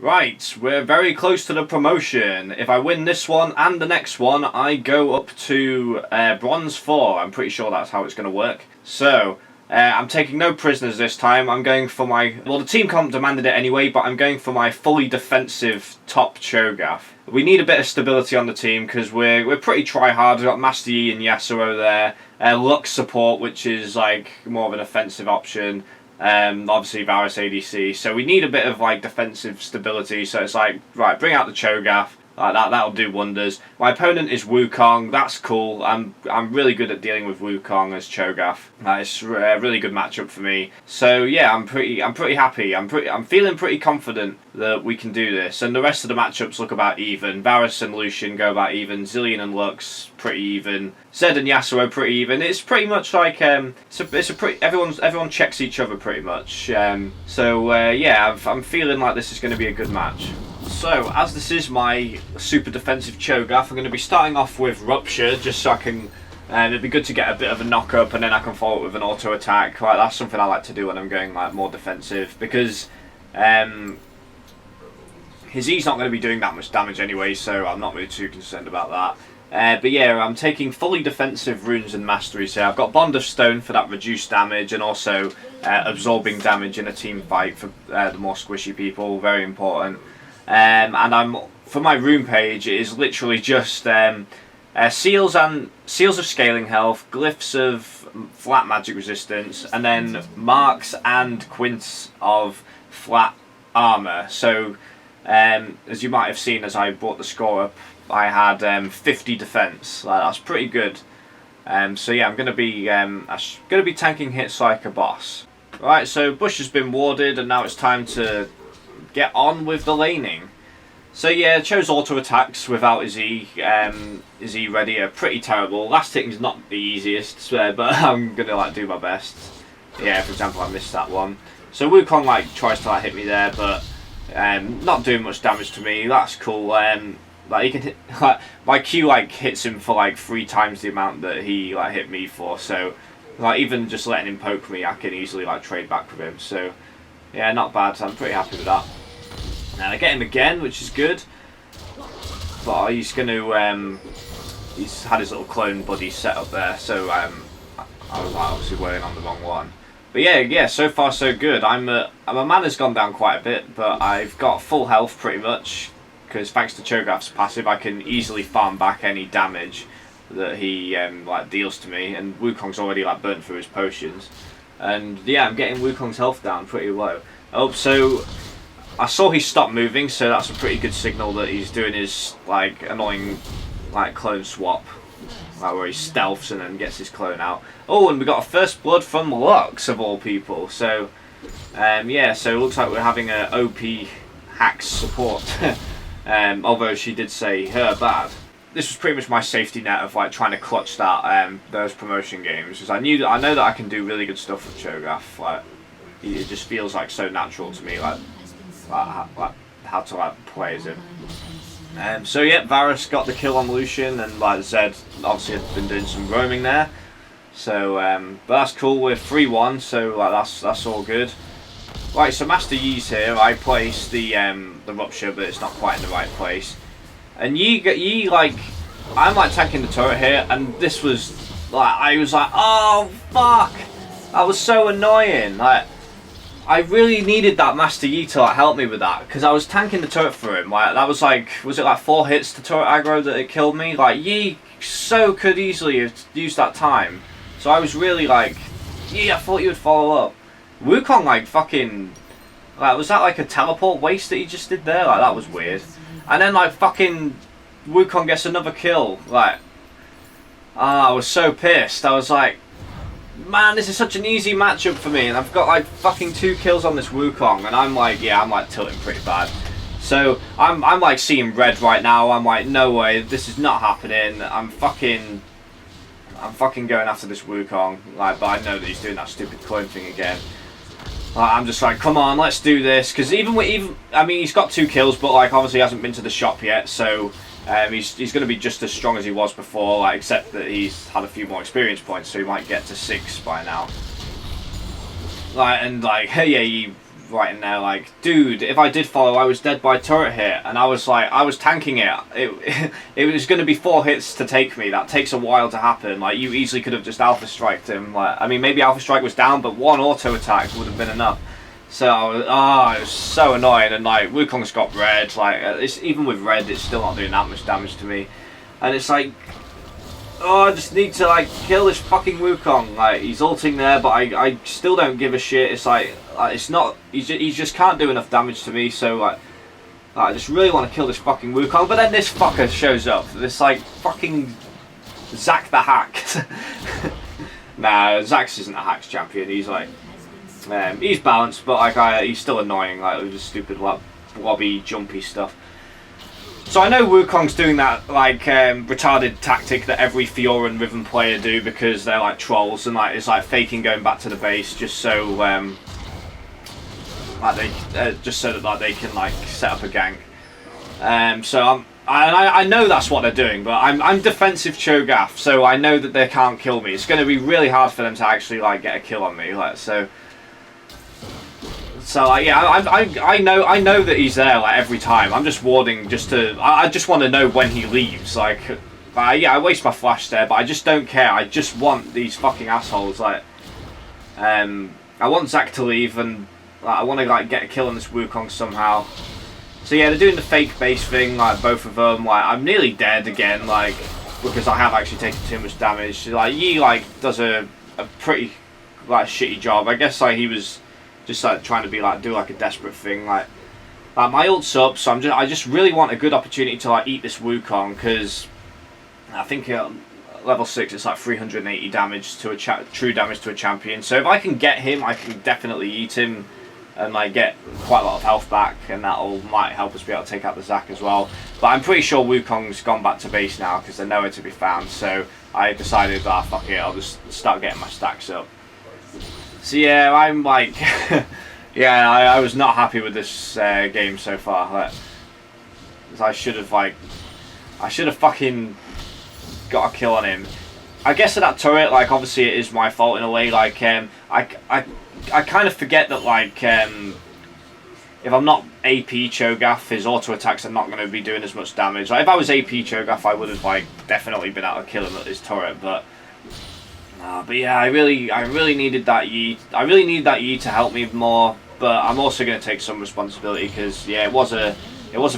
Right, we're very close to the promotion. If I win this one and the next one, I go up to Bronze 4. I'm pretty sure that's how it's going to work. So, I'm taking no prisoners this time. I'm going for my... Well, the team comp demanded it anyway, but I'm going for my fully defensive top Cho'Gath. We need a bit of stability on the team because we're pretty try-hard. We've got Master Yi and Yasuo there. Lux support, which is like more of an offensive option. Obviously Varus ADC, so we need a bit of like defensive stability. So it's like, right, bring out the Cho'Gath, like that'll do wonders. My opponent is Wukong. That's cool. I'm really good at dealing with Wukong as Cho'Gath. It's a really good matchup for me. So yeah, I'm pretty happy. I'm feeling pretty confident that we can do this. And the rest of the matchups look about even. Varus and Lucian go about even. Zilean and Lux pretty even. Zed and Yasuo pretty even. It's pretty much like everyone checks each other pretty much. Yeah, I'm feeling like this is going to be a good match. So, as this is my super defensive Cho'Gath, I'm going to be starting off with Rupture, just so I can... it'd be good to get a bit of a knock-up, and then I can follow it with an auto-attack. Like, that's something I like to do when I'm going like more defensive, because his E's not going to be doing that much damage anyway, so I'm not really too concerned about that. But yeah, I'm taking fully defensive runes and masteries here. I've got Bond of Stone for that reduced damage, and also absorbing damage in a team fight for the more squishy people, very important. And for my rune page, it is literally just seals of scaling health, glyphs of flat magic resistance, and then marks and quints of flat armor. So, as you might have seen as I brought the score up, I had 50 defense. Like, that's pretty good. So yeah, I'm gonna be tanking hits like a boss. Right, so Bush has been warded, and now it's time to get on with the laning. So yeah, chose auto attacks without his E. His E ready are pretty terrible. Last hitting's not the easiest, but I'm gonna like do my best. Yeah, for example, I missed that one. So Wukong like tries to like hit me there, but not doing much damage to me. That's cool. Like he can hit, like, my Q like hits him for like 3 times the amount that he like hit me for. So like even just letting him poke me, I can easily like trade back with him. So yeah, not bad. I'm pretty happy with that. And I get him again, which is good. But he's going to... he's had his little clone buddy set up there, so I was obviously waiting on the wrong one. But yeah, so far so good. My mana's gone down quite a bit, but I've got full health pretty much. Because thanks to Cho'Gath's passive, I can easily farm back any damage that he like deals to me. And Wukong's already like burnt through his potions. And yeah, I'm getting Wukong's health down pretty low. Oh, so... I saw he stopped moving, so that's a pretty good signal that he's doing his like annoying like clone swap, like where he stealths and then gets his clone out. Oh, and we got a first blood from Lux of all people. So yeah, so it looks like we're having a OP hacks support. Although she did say her bad. This was pretty much my safety net of like trying to clutch that those promotion games, because I know that I can do really good stuff with Cho'Gath. Like it just feels like so natural to me, like how to like play as him. So yeah, Varus got the kill on Lucian, and like Zed obviously had been doing some roaming there. So but that's cool. We're 3-1, so like that's all good. Right, so Master Yi's here. I placed the Rupture, but it's not quite in the right place. And Yi like, I'm like tanking the turret here, and this was like, I was like, oh fuck, that was so annoying. Like, I really needed that Master Yi to like help me with that, because I was tanking the turret for him. Like that was like, was it like 4 hits to turret aggro that it killed me? Like Yi so could easily have used that time. So I was really like, yeah, I thought you would follow up. Wukong like fucking, like was that like a teleport waste that he just did there? Like that was weird. And then like fucking Wukong gets another kill. Like, I was so pissed. I was like, man, this is such an easy matchup for me, and I've got like fucking 2 kills on this Wukong, and I'm like, yeah, I'm like tilting pretty bad. So I'm like seeing red right now. I'm like, no way, this is not happening. I'm fucking going after this Wukong. Like, but I know that he's doing that stupid clone thing again. Like, I'm just like, come on, let's do this. Because I mean, he's got 2 kills, but like obviously he hasn't been to the shop yet, so. He's going to be just as strong as he was before, like, except that he's had a few more experience points, so he might get to 6 by now. Like, and like, yeah, he writing there like, dude, if I did follow, I was dead by turret hit, and I was like, I was tanking it. It was going to be 4 hits to take me. That takes a while to happen. Like, you easily could have just alpha striked him. Like, I mean, maybe alpha strike was down, but 1 auto attack would have been enough. So I was, it was so annoying, and like Wukong's got red. Like, it's even with red, it's still not doing that much damage to me, and it's like, oh, I just need to like kill this fucking Wukong. Like, he's ulting there, but I still don't give a shit. It's like it's not, he just can't do enough damage to me. So like I just really want to kill this fucking Wukong. But then this fucker shows up. This like fucking Zac the Hack. Nah, Zax isn't a hacks champion. He's like, he's balanced, but like he's still annoying. Like with his stupid like blobby, jumpy stuff. So I know Wukong's doing that like retarded tactic that every Fiora and Riven player do, because they're like trolls and like it's like faking going back to the base just so like they just so that like they can like set up a gank. So I know that's what they're doing, but I'm defensive Cho'Gath, so I know that they can't kill me. It's going to be really hard for them to actually like get a kill on me. Like so. So like, yeah, I know that he's there like every time. I'm just warding just to. I just want to know when he leaves. Like, yeah, I waste my flash there, but I just don't care. I just want these fucking assholes. Like, I want Zac to leave, and like, I want to like get a kill on this Wukong somehow. So yeah, they're doing the fake base thing. Like both of them. Like I'm nearly dead again. Like because I have actually taken too much damage. Like Yi like does a pretty like shitty job. I guess like he was just like trying to be like do like a desperate thing. Like my ult's up, so I just really want a good opportunity to like eat this Wukong, because I think level 6 it's like 380 damage to a true damage to a champion. So if I can get him, I can definitely eat him and like get quite a lot of health back, and that'll might help us be able to take out the Zac as well. But I'm pretty sure Wukong's gone back to base now because they're nowhere to be found. So I decided, fuck it, I'll just start getting my stacks up. So yeah, I'm like, yeah, I was not happy with this game so far. Like, I should have fucking got a kill on him. I guess at that turret, like obviously it is my fault in a way. Like I kind of forget that like if I'm not AP Cho'Gath, his auto attacks are not going to be doing as much damage. Like if I was AP Cho'Gath, I would have like definitely been able to kill him at his turret, but yeah, I really needed that Yi. I really need that Yi to help me more, but I'm also going to take some responsibility because yeah, it was a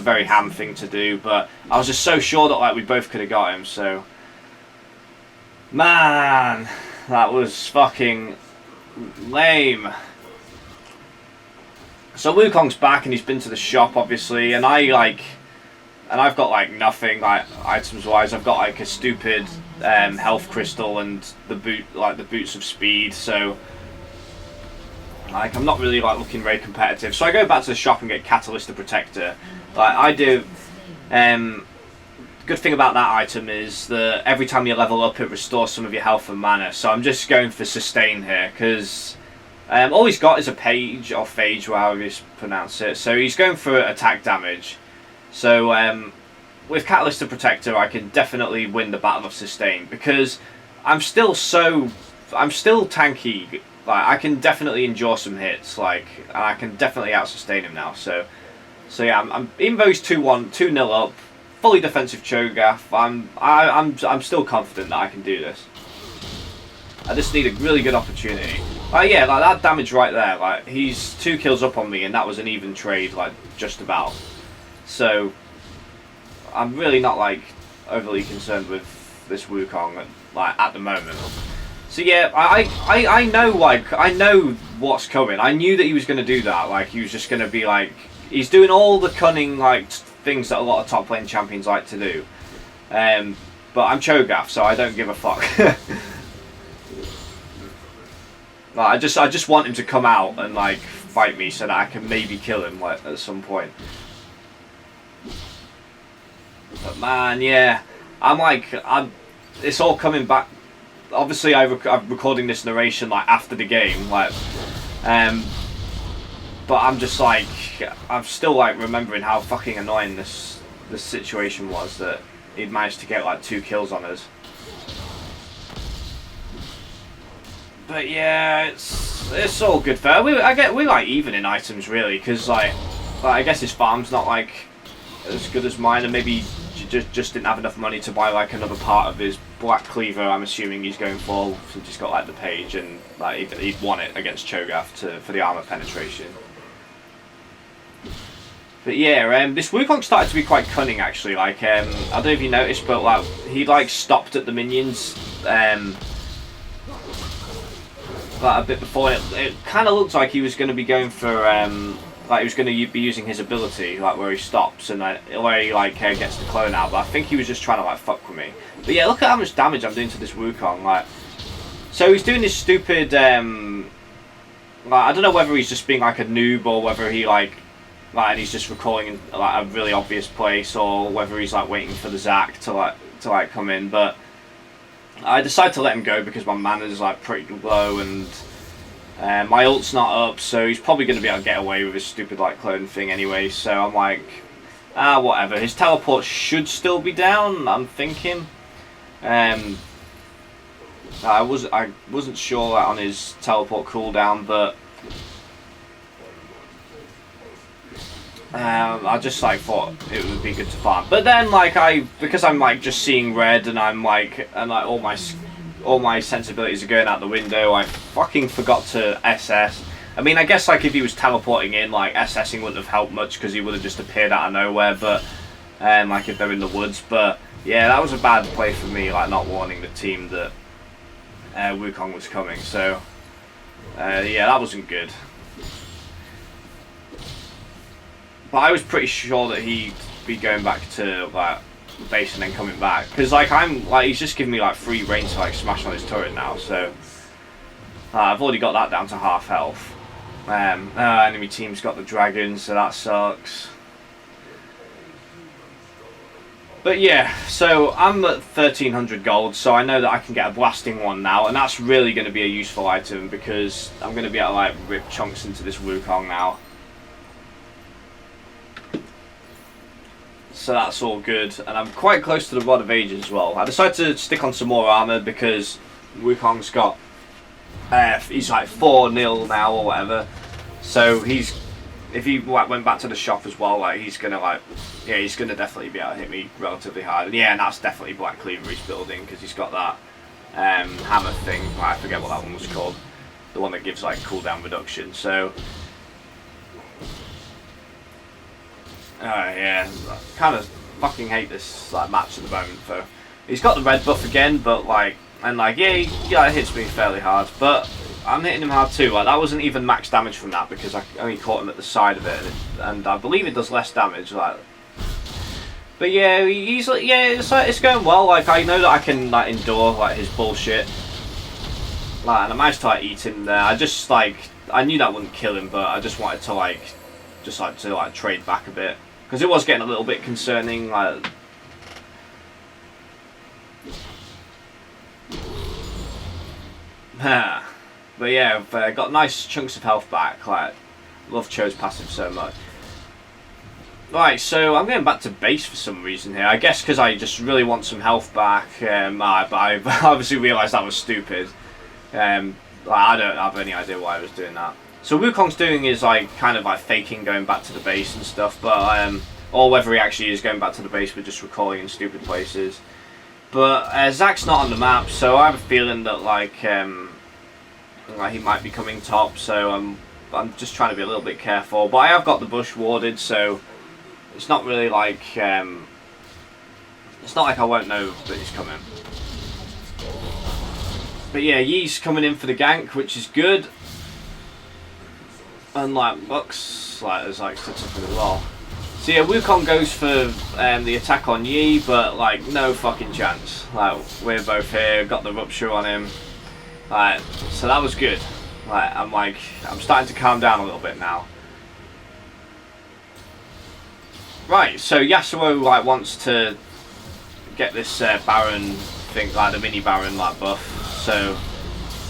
very ham thing to do, but I was just so sure that like we both could have got him. So man, that was fucking lame. So Wukong's back and he's been to the shop obviously, and I've got like nothing like items wise. I've got like a stupid health crystal and the boots of speed, so like I'm not really like looking very competitive. So I go back to the shop and get Catalyst the Protector. Like I do. Good thing about that item is that every time you level up, it restores some of your health and mana. So I'm just going for sustain here because all he's got is a page or phage, however you pronounce it. So he's going for attack damage. So with Catalyst the Protector, I can definitely win the Battle of Sustain because I'm still tanky. Like I can definitely endure some hits, like, and I can definitely out sustain him now. So yeah, I'm even though he's 2-0 up, fully defensive Cho'Gath, I'm still confident that I can do this. I just need a really good opportunity. Yeah, like that damage right there. Like he's 2 kills up on me, and that was an even trade, like just about. So I'm really not like overly concerned with this Wukong like at the moment. So yeah, I know what's coming. I knew that he was going to do that. Like he was just going to be like, he's doing all the cunning like things that a lot of top lane champions like to do. But I'm Cho'Gath, so I don't give a fuck. Like, I just want him to come out and like fight me so that I can maybe kill him like at some point. But man, yeah, it's all coming back. Obviously, I'm recording this narration like after the game, like, but I'm just like, I'm still like remembering how fucking annoying this situation was that he'd managed to get like 2 kills on us. But yeah, it's it's all good fair. We like even in items really, because like I guess his farm's not like as good as mine, and maybe just didn't have enough money to buy like another part of his black cleaver. I'm assuming he's going for, since he's got like the page, and like he'd won it against Cho'Gath for the armor penetration. But yeah, this Wukong started to be quite cunning actually. Like I don't know if you noticed, but like he like stopped at the minions like a bit before. It kind of looked like he was going to be going for like he was going to be using his ability, like where he stops and where he like gets the clone out. But I think he was just trying to like fuck with me. But yeah, look at how much damage I'm doing to this Wukong. Like, so he's doing this stupid. Like I don't know whether he's just being like a noob or whether he like and he's just recalling in like a really obvious place, or whether he's like waiting for the Zac to like come in. But I decided to let him go because my mana is like pretty low and. My ult's not up, so he's probably going to be able to get away with his stupid like clone thing anyway, so I'm like, whatever. His teleport should still be down, I'm thinking. I wasn't sure on his teleport cooldown, but I just like thought it would be good to farm. But then like because I'm like just seeing red and I'm like all my sensibilities are going out the window, I fucking forgot to SS. I mean, I guess like if he was teleporting in, like SSing wouldn't have helped much because he would have just appeared out of nowhere, but like if they're in the woods. But yeah, that was a bad play for me, like not warning the team that Wukong was coming. So yeah, that wasn't good. But I was pretty sure that he'd be going back to like base and then coming back, because like he's just giving me like free reign to like smash on his turret now, so I've already got that down to half health. Enemy team's got the dragon, so that sucks. But yeah, so I'm at 1300 gold, so I know that I can get a blasting one now, and that's really going to be a useful item because I'm going to be able to like rip chunks into this Wukong now. So that's all good, and I'm quite close to the Rod of Ages as well. I decided to stick on some more armor because Wukong's got he's like 4-0 now or whatever. So if he went back to the shop as well, like he's gonna definitely be able to hit me relatively hard. And yeah, and that's definitely Black Cleaver he's building because he's got that hammer thing. I forget what that one was called, the one that gives like cooldown reduction. So. Yeah, I kind of fucking hate this like match at the moment. So he's got the red buff again, but like, and like, yeah, he hits me fairly hard, but I'm hitting him hard too. Like that wasn't even max damage from that because I only caught him at the side of it, and I believe it does less damage. Like, but yeah, it's going well. Like I know that I can like endure like his bullshit. Like, and I managed to like eat him there. I knew that wouldn't kill him, but I just wanted to like trade back a bit. Because it was getting a little bit concerning, like. But yeah, I've got nice chunks of health back. Like, love Cho's passive so much. Right, so I'm going back to base for some reason here. I guess because I just really want some health back. But I obviously realised that was stupid. I don't have any idea why I was doing that. So Wukong's doing is like kind of like faking going back to the base and stuff, but or whether he actually is going back to the base but just recalling in stupid places. But Zac's not on the map, so I have a feeling that like he might be coming top. So I'm just trying to be a little bit careful. But I have got the bush warded, so it's not really like it's not like I won't know that he's coming. But yeah, Yi's coming in for the gank, which is good. And like looks like there's like something as well. So yeah, Wukong goes for the attack on Yi, but like no fucking chance. Like we're both here, got the rupture on him. Like, so that was good. Like I'm starting to calm down a little bit now. Right, so Yasuo like wants to get this Baron thing, like the mini Baron like buff. So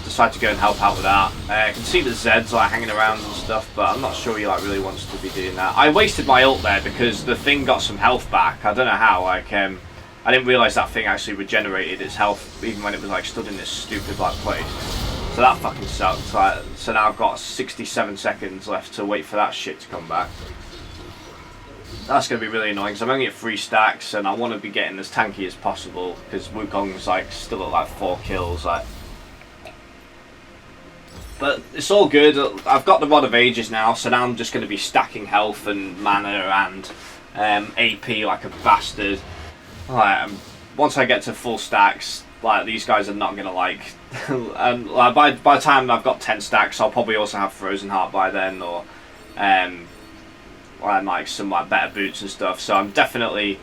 decide to go and help out with that. I can see the Zeds like hanging around and stuff, but I'm not sure he like really wants to be doing that. I wasted my ult there because the thing got some health back. I don't know how. Like I didn't realise that thing actually regenerated its health even when it was like stood in this stupid like place. So that fucking sucks. Like, so now I've got 67 seconds left to wait for that shit to come back. That's going to be really annoying because I'm only at 3 stacks and I want to be getting as tanky as possible because Wukong's like still at like 4 kills. Like, but it's all good. I've got the Rod of Ages now, so now I'm just going to be stacking health and mana and AP like a bastard. Like, once I get to full stacks, like these guys are not going to like. And like, by the time I've got 10 stacks, I'll probably also have Frozen Heart by then, or like some like better boots and stuff. So I'm definitely.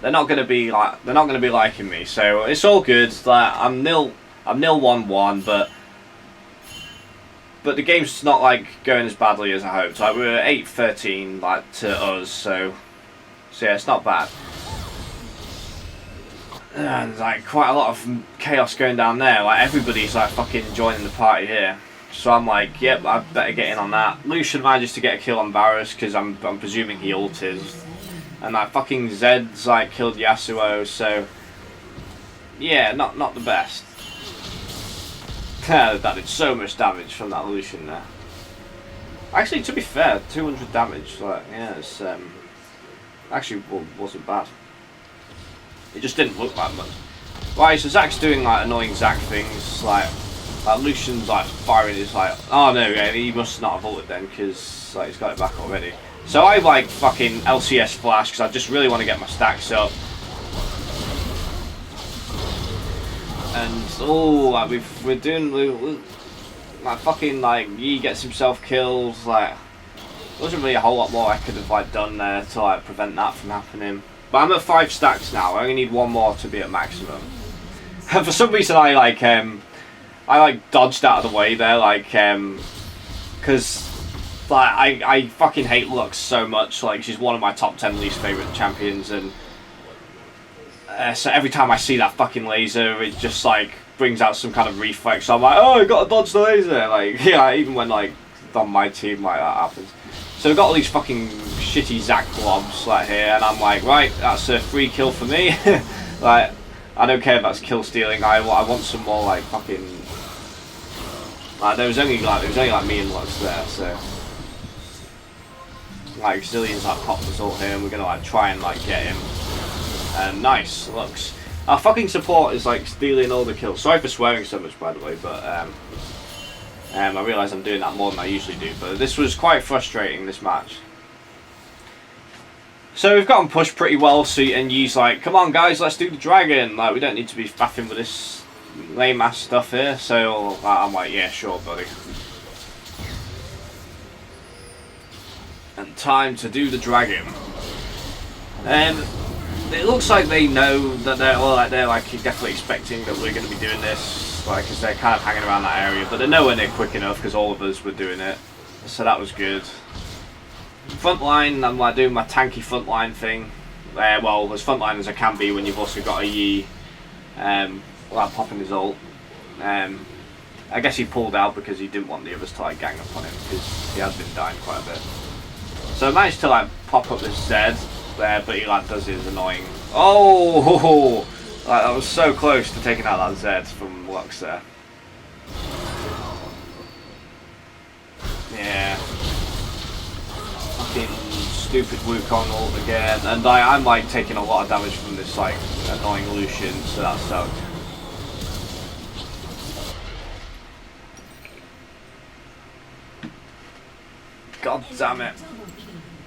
They're not going to be liking me. So it's all good. Like I'm nil 1-1, but the game's not like going as badly as I hoped. Like we're 8-13 like to us, so yeah, it's not bad. And like quite a lot of chaos going down there. Like everybody's like fucking joining the party here. So I'm like, yep, I better get in on that. Lucian manages to get a kill on Varus because I'm presuming he ulted. And like fucking Zed's like killed Yasuo, so yeah, not the best. That did so much damage from that Lucian there. Actually, to be fair, 200 damage, like yeah, it's actually wasn't bad. It just didn't look that much. Right, so Zack's doing like annoying Zack things, like Lucian's like firing his like, oh no, yeah, he must not have ulted then because like he's got it back already. So I like fucking LCS flash because I just really want to get my stacks up. And oh, like we're doing like fucking like Yi gets himself killed. Like there wasn't really a whole lot more I could have like done there to like prevent that from happening. But I'm at 5 stacks now. I only need 1 more to be at maximum. And for some reason I dodged out of the way there, like because like I fucking hate Lux so much. Like she's one of my top 10 least favorite champions, and so every time I see that fucking laser, it just like brings out some kind of reflex. So I'm like, oh, I gotta dodge the laser. Like yeah, even when like on my team like that happens. So we've got all these fucking shitty Zac blobs like here, and I'm like, right, that's a free kill for me. Like I don't care if that's kill stealing. I want some more like fucking. Like there was only like me and Lux there, so like Zillion's like popped his ult here, and we're gonna like try and like get him. Nice, Lux. Our fucking support is like stealing all the kills. Sorry for swearing so much, by the way, but I realise I'm doing that more than I usually do. But this was quite frustrating, this match. So we've gotten pushed pretty well, and Yi's like, come on guys, let's do the dragon. Like we don't need to be faffing with this lame ass stuff here. So I'm like, yeah, sure, buddy. And time to do the dragon. It looks like they know that they're like definitely expecting that we're going to be doing this, like, because they're kind of hanging around that area, but they're nowhere near quick enough because all of us were doing it, so that was good. Front line, I'm like doing my tanky front line thing. Well, as front line as I can be when you've also got a Yi, without popping his ult. I guess he pulled out because he didn't want the others to like gang up on him because he has been dying quite a bit. So I managed to like pop up this Zed there, but he like does his annoying. Oh, like that was so close to taking out that Zed from Lux there. Yeah. Fucking stupid Wukong ult again, and I'm like taking a lot of damage from this like annoying Lucian, so that sucked. God damn it.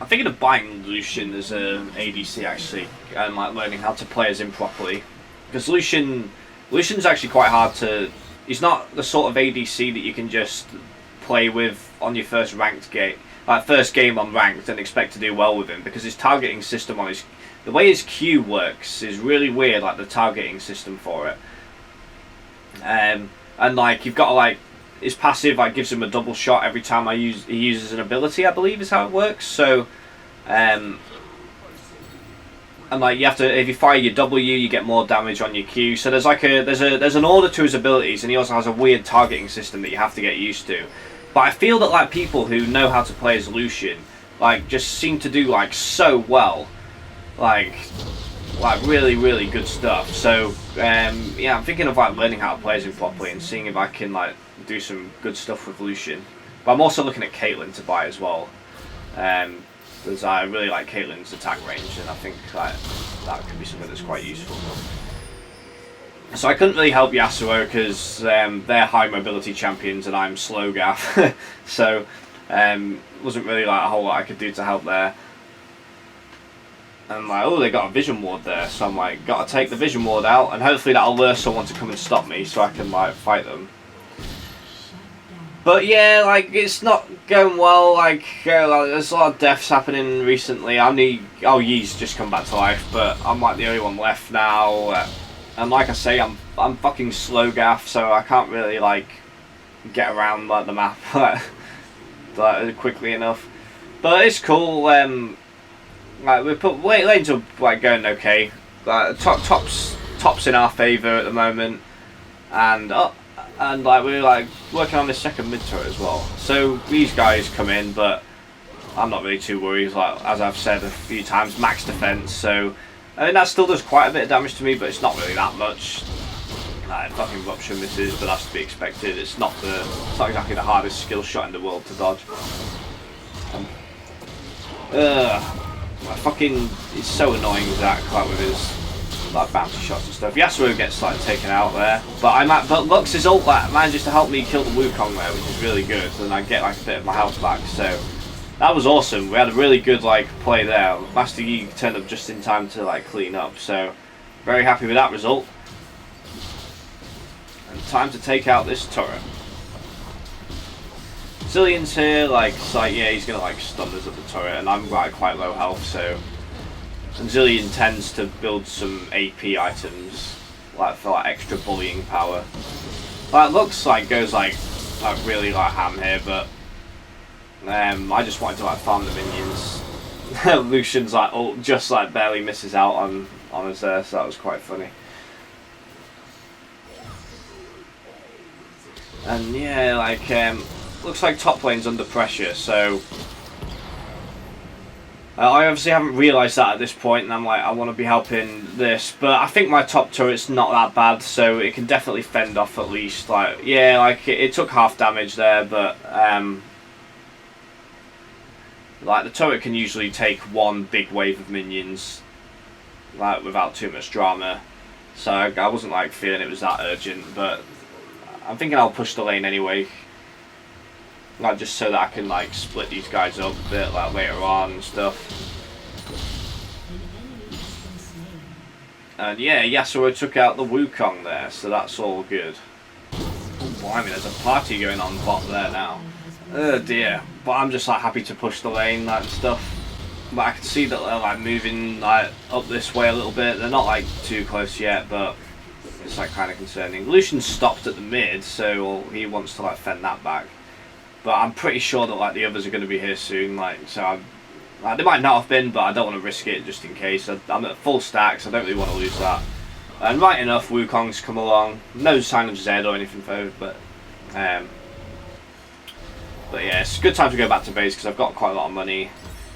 I'm thinking of buying Lucian as an ADC actually, and like learning how to play as him properly. Because Lucian's actually quite hard to. He's not the sort of ADC that you can just play with on your first ranked game, like first game on ranked, and expect to do well with him. Because his targeting system on the way his Q works is really weird. Like the targeting system for it, and like you've got to like. His passive like gives him a double shot every time he uses an ability, I believe is how it works. So, and like you have to, if you fire your W, you get more damage on your Q. So there's like there's an order to his abilities, and he also has a weird targeting system that you have to get used to. But I feel that like people who know how to play as Lucian, like just seem to do like so well, like like really good stuff. So yeah, I'm thinking of like learning how to play as him properly and seeing if I can like do some good stuff with Lucian. But I'm also looking at Caitlyn to buy as well, because I really like Caitlyn's attack range, and I think like that could be something that's quite useful. So I couldn't really help Yasuo because they're high mobility champions and I'm Cho'Gath, so wasn't really like a whole lot I could do to help there. And like, oh, they got a vision ward there, so I'm like, gotta take the vision ward out, and hopefully that'll lure someone to come and stop me so I can like fight them. But yeah, like it's not going well. Like there's a lot of deaths happening recently. Yi's just come back to life, but I'm like the only one left now. And like I say, I'm fucking Cho'Gath, so I can't really like get around like the map like quickly enough. But it's cool. Like we put lanes are like going okay. Like tops in our favour at the moment, and like we're like working on this second mid turret as well. So these guys come in, but I'm not really too worried. Like as I've said a few times, max defense. So I mean that still does quite a bit of damage to me, but it's not really that much. Like fucking rupture misses, but that's to be expected. It's not exactly the hardest skill shot in the world to dodge. Fucking, it's so annoying Zach like with his like bouncy shots and stuff. Yasuo gets like taken out there, but Lux's ult like manages to help me kill the Wukong there, which is really good, and I get like a bit of my health back. So that was awesome. We had a really good like play there. Master Yi turned up just in time to like clean up. So very happy with that result. And time to take out this turret. Zillion's here, like yeah, he's gonna like stun us at the turret, and I'm like quite low health, so. And Zillion tends to build some AP items, like for like extra bullying power. Like Lux like goes like really like ham here, but I just wanted to like farm the minions. Lucian's like ult just like barely misses out on us there, so that was quite funny. And yeah, like looks like top lane's under pressure, so I obviously haven't realised that at this point, and I'm like, I want to be helping this, but I think my top turret's not that bad, so it can definitely fend off at least. Like, yeah, like it took half damage there, but like the turret can usually take one big wave of minions, like without too much drama. So I wasn't like feeling it was that urgent, but I'm thinking I'll push the lane anyway. Like just so that I can like split these guys up a bit like later on and stuff. And yeah, Yasuo took out the Wukong there, so that's all good. Oh blimey, there's a party going on bot there now. Oh dear. But I'm just like happy to push the lane like and stuff. But I can see that they're like moving like up this way a little bit. They're not like too close yet, but it's like kind of concerning. Lucian stopped at the mid, so he wants to like fend that back. But I'm pretty sure that like the others are going to be here soon. Like so, they might not have been, but I don't want to risk it just in case. I'm at full stacks. I don't really want to lose that. And right enough, Wukong's come along. No sign of Zed or anything though, but yeah, it's a good time to go back to base because I've got quite a lot of money,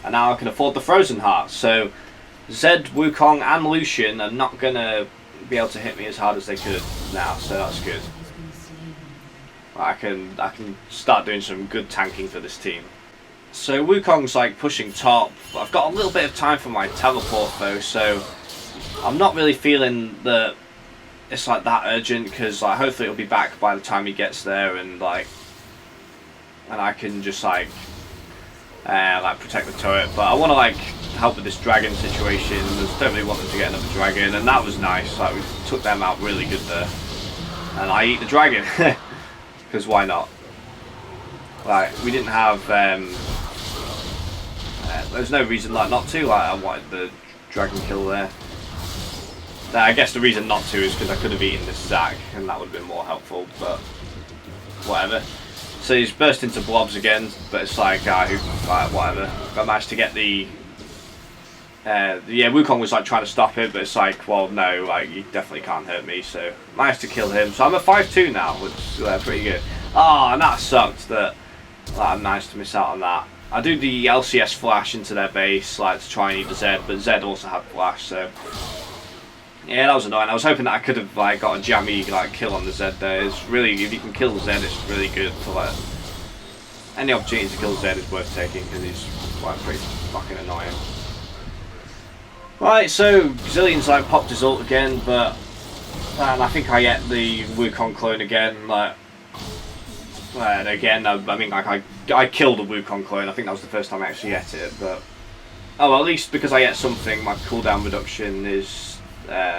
and now I can afford the Frozen Heart. So Zed, Wukong, and Lucian are not gonna be able to hit me as hard as they could now, so that's good. I can start doing some good tanking for this team. So Wukong's like pushing top. I've got a little bit of time for my teleport though, so I'm not really feeling that it's like that urgent because like hopefully it'll be back by the time he gets there, and I can just like protect the turret. But I want to like help with this dragon situation. I just don't really want them to get another dragon, and that was nice. Like we took them out really good there, and I eat the dragon. Because why not? Like we didn't have. There's no reason like not to. Like I wanted the dragon kill there. I guess the reason not to is because I could have eaten this Zac, and that would have been more helpful. But whatever. So he's burst into blobs again, but it's like whatever. I managed to get the. Yeah, Wukong was like trying to stop it, but it's like, well, no, like you definitely can't hurt me. So managed to kill him. So I'm at 5-2 now, which is pretty good. Oh, and that sucked that I managed to miss out on that. I do the LCS flash into their base, like to try and eat the Zed, but Zed also had flash, so Yeah, that was annoying. I was hoping that I could have like got a jammy like kill on the Zed there. It's really, if you can kill the Zed, it's really good to like any opportunity to kill Zed is worth taking because he's like pretty fucking annoying. Right, so Zillion's like popped his ult again, but I think I get the Wukong clone again. Like, and again, I mean, like I killed a Wukong clone. I think that was the first time I actually get it, but oh, well, at least because I get something, my cooldown reduction is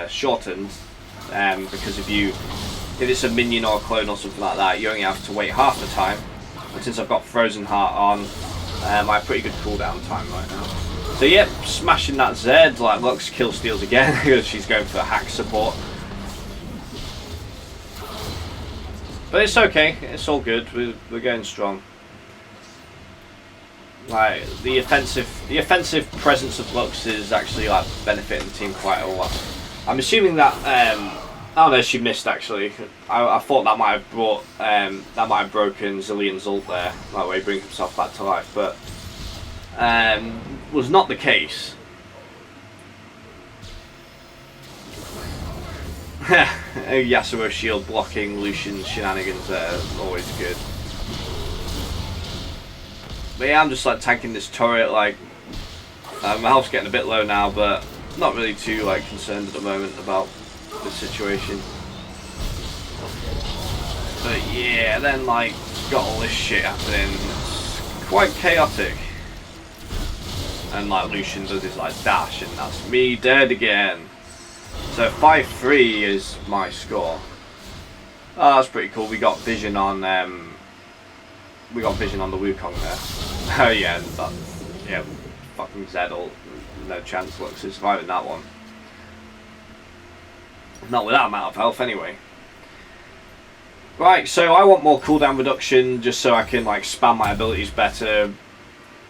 shortened. Because if it's a minion or a clone or something like that, you only have to wait half the time. And since I've got Frozen Heart on, I have pretty good cooldown time right now. So yep, smashing that Zed. Like Lux kill steals again because she's going for hack support. But it's okay. It's all good. We're going strong. Like the offensive presence of Lux is actually like benefiting the team quite a lot. I'm assuming that oh no, she missed actually. I thought that might have broken Zillion's ult there. That way he brings himself back to life, but was not the case. Yasuo shield blocking Lucian's shenanigans there, always good. But yeah, I'm just like tanking this turret. Like my health's getting a bit low now, but not really too like concerned at the moment about the situation. But yeah, then like got all this shit happening. It's quite chaotic. And like Lucian does his like dash, and that's me dead again. So 5-3 is my score. Oh, that's pretty cool. We got vision on the Wukong there. Oh yeah, yeah, fucking Zed ult. No chance Lux is surviving that one. Not with that amount of health anyway. Right, so I want more cooldown reduction just so I can like spam my abilities better.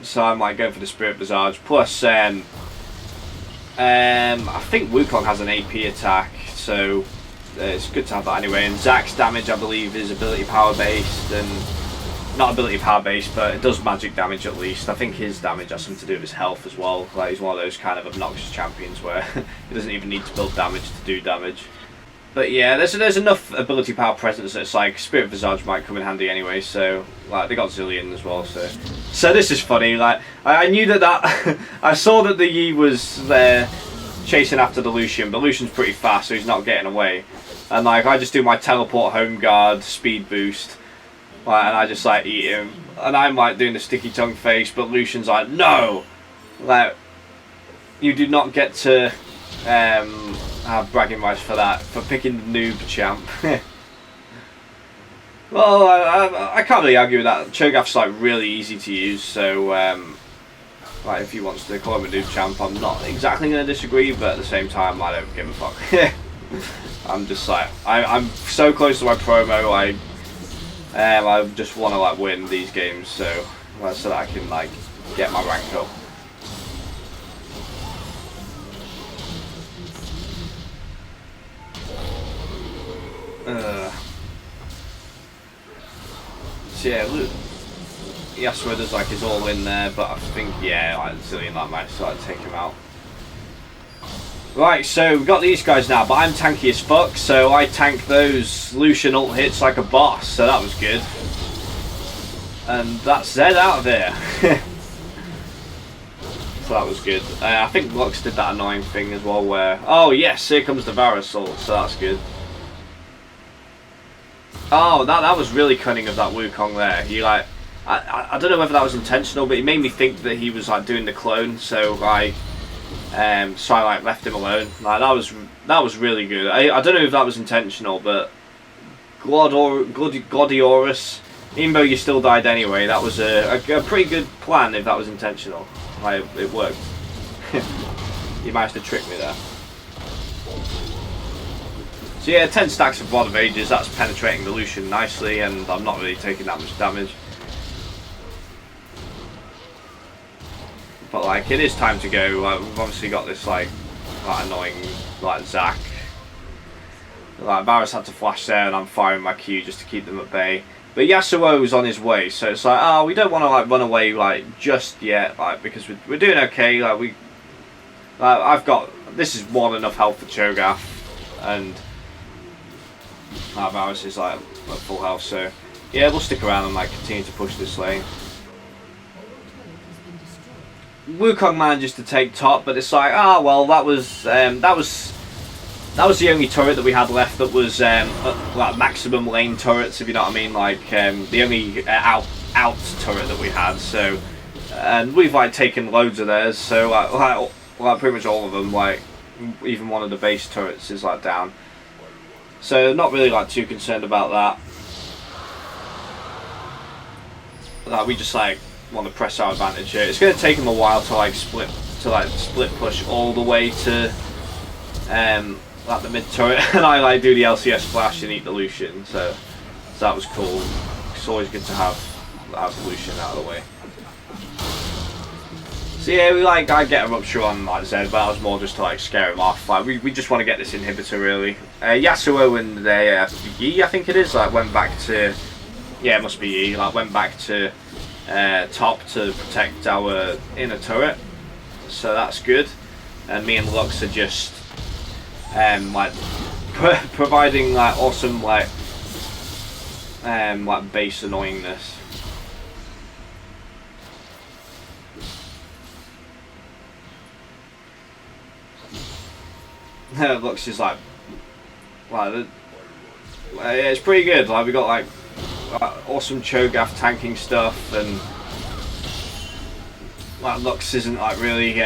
So I'm like going for the Spirit Visage. Plus, I think Wukong has an AP attack, so it's good to have that anyway. And Zack's damage, I believe, is ability power based, and not ability power based, but it does magic damage at least. I think his damage has something to do with his health as well. Like he's one of those kind of obnoxious champions where he doesn't even need to build damage to do damage. But yeah, there's enough ability power presence that it's like Spirit Visage might come in handy anyway. So like they got Zillion as well. So this is funny. Like I knew that I saw that the Yi was there chasing after the Lucian, but Lucian's pretty fast, so he's not getting away. And like I just do my teleport home guard speed boost, like, and I just like eat him. And I'm like doing the sticky tongue face, but Lucian's like, no, like you do not get to have bragging rights for that, for picking the noob champ. Well, I can't really argue with that. Cho'Gath's like really easy to use, so like if he wants to call him a noob champ, I'm not exactly going to disagree, but at the same time, I don't give a fuck. I'm just like, I'm so close to my promo. I just want to like win these games, so that I can like get my rank up. So yeah, look, Yasuo does like his all in there, but I think yeah, like Zillion like might sort of take him out. Right, so we've got these guys now, but I'm tanky as fuck, so I tank those Lucian ult hits like a boss, so that was good. And that's Zed out of there. So that was good. I think Lux did that annoying thing as well where, oh yes, here comes the Varus ult, so that's good. Oh, that was really cunning of that Wukong there. He like, I don't know whether that was intentional, but it made me think that he was like doing the clone, so I like left him alone. Like that was really good. I don't know if that was intentional, but Gladiolus, even though you still died anyway, that was a pretty good plan if that was intentional. Like it worked. You managed to trick me there. So yeah, 10 stacks of Rod of Ages, that's penetrating the Lucian nicely, and I'm not really taking that much damage. But like, it is time to go. Like, we've obviously got this like annoying like Zack. Like Varus had to flash there, and I'm firing my Q just to keep them at bay. But Yasuo's on his way, so it's like, oh, we don't want to like run away like just yet, like because we're doing okay. Like I've got this is more than enough health for Cho'Gath, and Varus is like at full health. So yeah, we'll stick around and like continue to push this lane. Wukong manages to take top, but it's like, ah, well, that was the only turret that we had left that was like maximum lane turrets, if you know what I mean, like the only out turret that we had. So, and we've like taken loads of theirs. So like pretty much all of them, like even one of the base turrets is like down. So not really like too concerned about that. Like we just like want to press our advantage here. It's going to take them a while to like split push all the way to like the mid turret, and I like do the LCS flash and eat the Lucian. So that was cool. It's always good to have the Lucian out of the way. So yeah, I get a rupture on like Zed, but that was more just to like scare him off. Like we just want to get this inhibitor really. Yasuo and Yi, I think it is, like went back to, yeah, it must be Yi, like went back to top to protect our inner turret. So that's good. And me and Lux are just like providing like awesome like base annoyingness. Lux is like yeah, it's pretty good. Like we got like awesome Cho'Gath tanking stuff, and like Lux isn't like really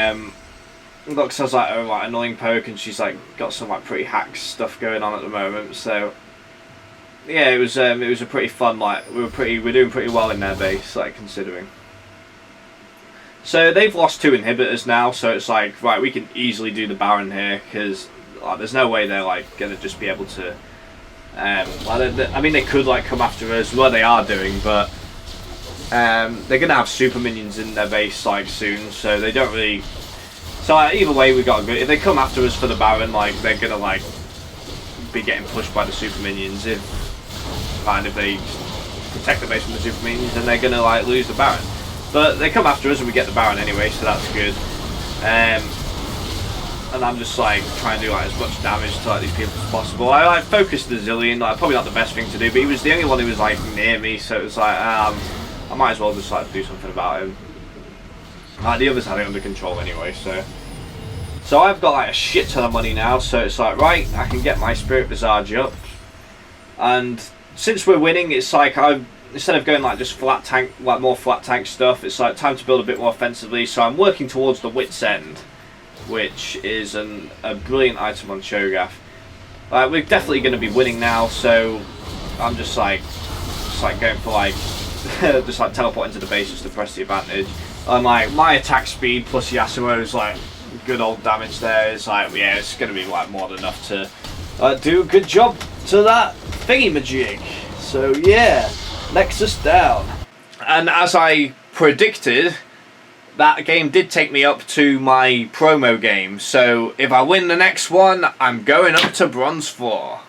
Lux has like a annoying poke, and she's like got some like pretty hack stuff going on at the moment. So yeah, it was a pretty fun, like we're doing pretty well in their base, like considering. So they've lost 2 inhibitors now, so it's like, right, we can easily do the Baron here, because like, there's no way they're like gonna just be able to I mean, they could like come after us, well they are doing, but they're gonna have super minions in their base like soon, so they don't really. So either way, we got good. If they come after us for the Baron, like they're gonna like be getting pushed by the super minions. If they protect the base from the super minions, then they're gonna like lose the Baron. But they come after us and we get the Baron anyway, so that's good. And I'm just like trying to do like as much damage to like these people as possible. I like focused the Zillion, like probably not the best thing to do, but he was the only one who was like near me, so it was like I might as well just like do something about him. The others had it under control anyway, so I've got like a shit ton of money now, so it's like, right, I can get my Spirit Visage up, and since we're winning, it's like instead of going like just flat tank, like more flat tank stuff, it's like time to build a bit more offensively. So I'm working towards the Wit's End, which is a brilliant item on Cho'Gath. We're definitely going to be winning now, so I'm just like going for like just like teleport into the base just to press the advantage. And like my attack speed plus Yasuo's like good old damage there is like, yeah, it's going to be like more than enough to do a good job to that thingy-majig. So yeah, Nexus down. And as I predicted, that game did take me up to my promo game. So if I win the next one, I'm going up to Bronze 4.